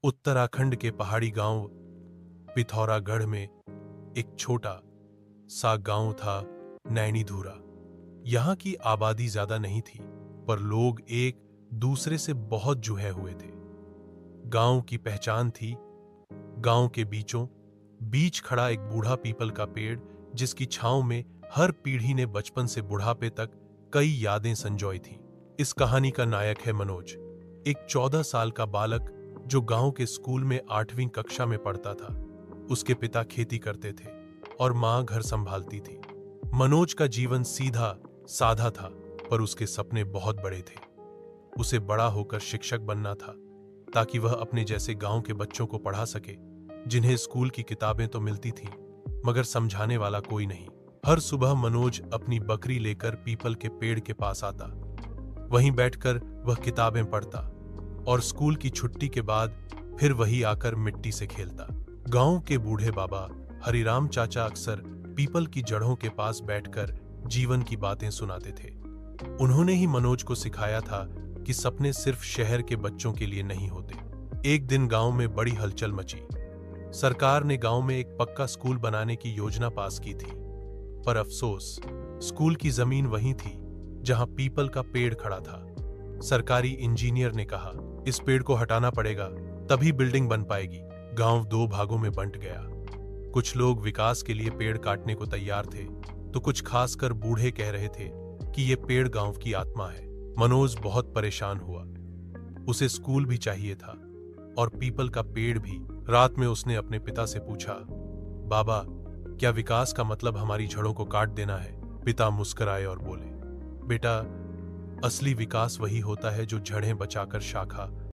उत्तराखंड के पहाड़ी गांव पिथौरागढ़ में एक छोटा सा गांव था, नैनीधुरा। यहाँ की आबादी ज्यादा नहीं थी, पर लोग एक दूसरे से बहुत जुड़े हुए थे। गांव की पहचान थी गांव के बीचों बीच खड़ा एक बूढ़ा पीपल का पेड़, जिसकी छांव में हर पीढ़ी ने बचपन से बुढ़ापे तक कई यादें संजोई थीं। इस कहानी का नायक है मनोज, एक 14 साल का बालक जो गांव के स्कूल में 8वीं कक्षा में पढ़ता था। उसके पिता खेती करते थे और मां घर संभालती थी। मनोज का जीवन सीधा साधा था, पर उसके सपने बहुत बड़े थे। उसे बड़ा होकर शिक्षक बनना था, ताकि वह अपने जैसे गांव के बच्चों को पढ़ा सके, जिन्हें स्कूल की किताबें तो मिलती थीं, मगर समझाने वाला कोई नहीं। हर सुबह मनोज अपनी बकरी लेकर पीपल के पेड़ के पास आता। वहीं बैठकर वह किताबें पढ़ता और स्कूल की छुट्टी के बाद फिर वही आकर मिट्टी से खेलता। गांव के बूढ़े बाबा हरिराम चाचा अक्सर पीपल की जड़ों के पास बैठकर जीवन की बातें सुनाते थे। उन्होंने ही मनोज को सिखाया था कि सपने सिर्फ शहर के बच्चों के लिए नहीं होते। एक दिन गांव में बड़ी हलचल मची। सरकार ने गांव में एक पक्का स्कूल बनाने की योजना पास की थी, पर अफसोस, स्कूल की जमीन वही थी जहां पीपल का पेड़ खड़ा था। सरकारी इंजीनियर ने कहा, इस पेड़ को हटाना पड़ेगा, तभी बिल्डिंग बन पाएगी। गांव 2 भागों में बंट गया। कुछ लोग विकास के लिए पेड़ काटने को तैयार थे, तो कुछ खासकर बूढ़े कह रहे थे कि यह पेड़ गांव की आत्मा है। मनोज बहुत परेशान हुआ। उसे स्कूल भी चाहिए था और पीपल का पेड़ भी। रात में उसने अपने पिता से पूछा, बाबा, क्या विकास का मतलब हमारी जड़ों को काट देना है? पिता मुस्कुराए और बोले, बेटा, असली विकास वही होता है जो जड़ें बचाकर शाखा